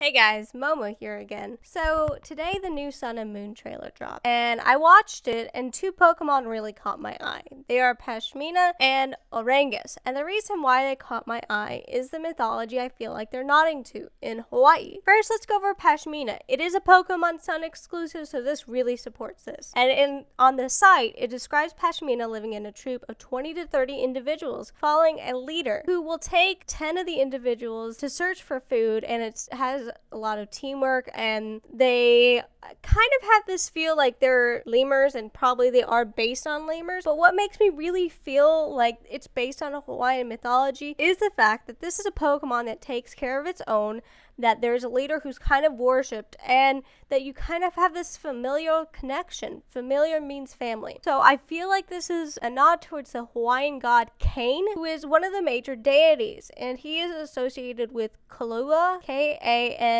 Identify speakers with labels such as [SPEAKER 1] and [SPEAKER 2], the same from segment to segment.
[SPEAKER 1] Hey guys, Momo here again. So today the new Sun and Moon trailer dropped, and I watched it, and two Pokemon really caught my eye. They are Pashmina and Orangus, and the reason why they caught my eye is the mythology I feel like they're nodding to in Hawaii. First, let's go over Pashmina. It is a Pokemon Sun exclusive, so this really supports this. And on the site, it describes Pashmina living in a troop of 20 to 30 individuals, following a leader who will take 10 of the individuals to search for food, and it has a lot of teamwork, and they kind of have this feel like they're lemurs, and probably they are based on lemurs. But what makes me really feel like it's based on a Hawaiian mythology is the fact that this is a Pokemon that takes care of its own, that there's a leader who's kind of worshipped, and that you kind of have this familial connection. Familiar means family. So I feel like this is a nod towards the Hawaiian god Kane, who is one of the major deities, and he is associated with Kalua, Kanaloa.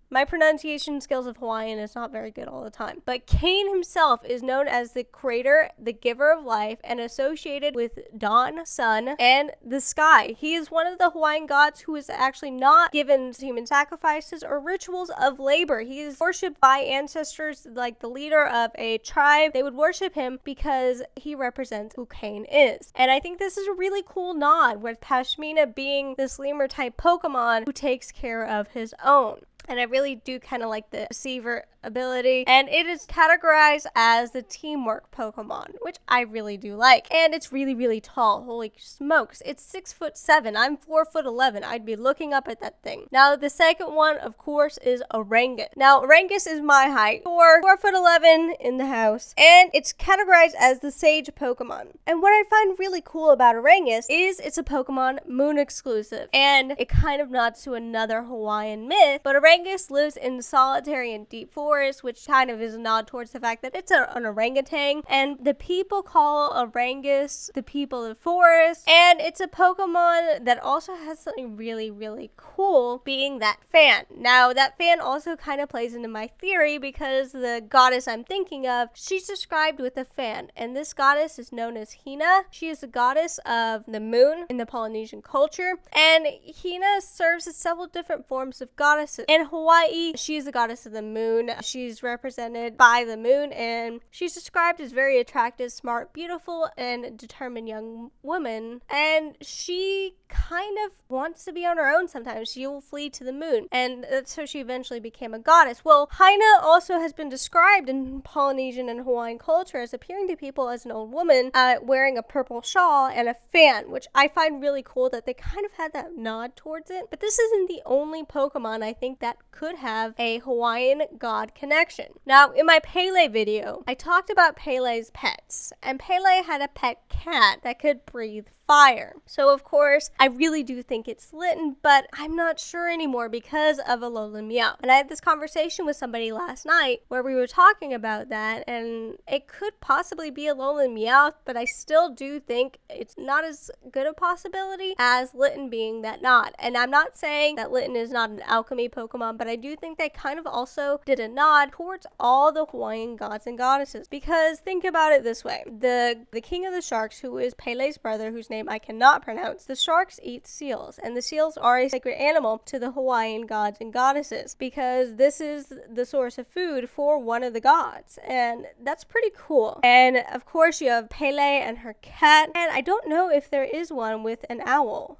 [SPEAKER 1] My pronunciation skills of Hawaiian is not very good all the time. But Kane himself is known as the creator, the giver of life, and associated with dawn, sun, and the sky. He is one of the Hawaiian gods who is actually not given human sacrifices or rituals of labor. He is worshipped by ancestors, like the leader of a tribe. They would worship him because he represents who Kane is. And I think this is a really cool nod, with Pashmina being this lemur type Pokemon who takes care of his own. And I really do kind of like the receiver ability, and it is categorized as the teamwork Pokemon, which I really do like. And it's really tall. Holy smokes, it's 6'7". I'm 4'11". I'd be looking up at that thing. Now the second one, of course, is Orangus. Now Orangus is my height, 4'11" in the house, and it's categorized as the sage Pokemon. And what I find really cool about Orangus is it's a Pokemon Moon exclusive, and it kind of nods to another Hawaiian myth. But Orangus lives in solitary and deep forest, which kind of is a nod towards the fact that it's an orangutan, and the people call Orangus the people of the forest. And it's a Pokemon that also has something really cool, being that fan. Now that fan also kind of plays into my theory, because the goddess I'm thinking of, she's described with a fan, and this goddess is known as Hina. She is the goddess of the moon in the Polynesian culture, and Hina serves as several different forms of goddesses. In Hawaii, she is the goddess of the moon. She's represented by the moon, and she's described as very attractive, smart, beautiful, and determined young woman. And she kind of wants to be on her own sometimes. She will flee to the moon, and that's how she eventually became a goddess. Well, Hina also has been described in Polynesian and Hawaiian culture as appearing to people as an old woman wearing a purple shawl and a fan, which I find really cool that they kind of had that nod towards it. But this isn't the only Pokemon I think that could have a Hawaiian god connection. Now, in my Pele video, I talked about Pele's pets, and Pele had a pet cat that could breathe fire. So of course, I really do think it's Litten, but I'm not sure anymore because of Alolan Meowth. And I had this conversation with somebody last night where we were talking about that, and it could possibly be Alolan Meowth, but I still do think it's not as good a possibility as Litten being that nod. And I'm not saying that Litten is not an alchemy Pokemon, but I do think they kind of also did a nod towards all the Hawaiian gods and goddesses. Because think about it this way. The king of the sharks, who is Pele's brother, whose name I cannot pronounce, the sharks eat seals, and the seals are a sacred animal to the Hawaiian gods and goddesses, because this is the source of food for one of the gods, and that's pretty cool. And of course you have Pele and her cat, and I don't know if there is one with an owl.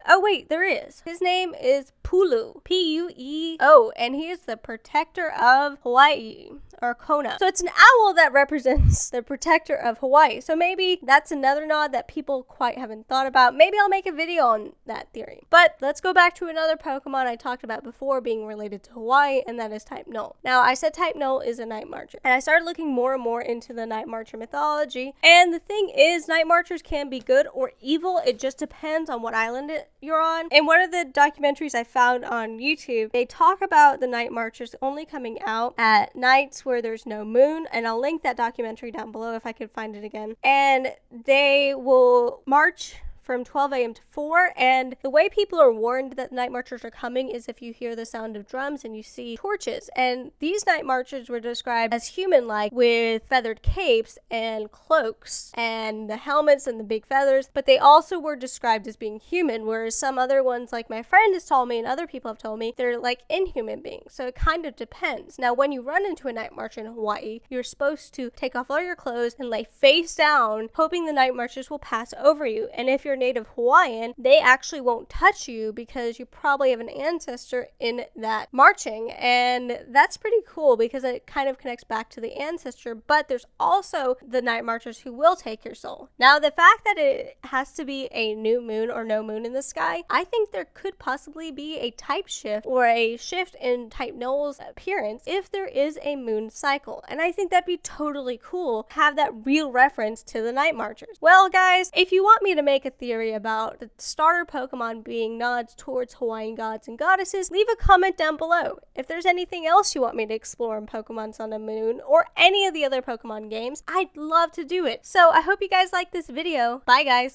[SPEAKER 1] Oh wait, there is. His name is Pulu, Pueo, and he is the protector of Hawaii, or Kona. So it's an owl that represents the protector of Hawaii. So maybe that's another nod that people quite haven't thought about. Maybe I'll make a video on that theory. But let's go back to another Pokemon I talked about before being related to Hawaii, and that is Type Null. Now, I said Type Null is a Night Marcher, and I started looking more and more into the Night Marcher mythology. And the thing is, Night Marchers can be good or evil. It just depends on what island you're on. In one of the documentaries I found on YouTube, they talk about the Night Marchers only coming out at nights where there's no moon, and I'll link that documentary down below if I could find it again. And they will march from 12 a.m. to 4, and the way people are warned that night marchers are coming is if you hear the sound of drums and you see torches. And these night marchers were described as human-like with feathered capes and cloaks and the helmets and the big feathers, but they also were described as being human, whereas some other ones, like my friend has told me and other people have told me, they're like inhuman beings. So it kind of depends. Now, when you run into a night marcher in Hawaii, you're supposed to take off all your clothes and lay face down, hoping the night marchers will pass over you. And if you're native Hawaiian, they actually won't touch you because you probably have an ancestor in that marching. And that's pretty cool because it kind of connects back to the ancestor, but there's also the night marchers who will take your soul. Now, the fact that it has to be a new moon or no moon in the sky, I think there could possibly be a type shift or a shift in type null's appearance if there is a moon cycle. And I think that'd be totally cool to have that real reference to the night marchers. Well, guys, if you want me to make a theory about the starter Pokemon being nods towards Hawaiian gods and goddesses, leave a comment down below. If there's anything else you want me to explore in Pokemon Sun and Moon or any of the other Pokemon games, I'd love to do it. So I hope you guys like this video. Bye, guys.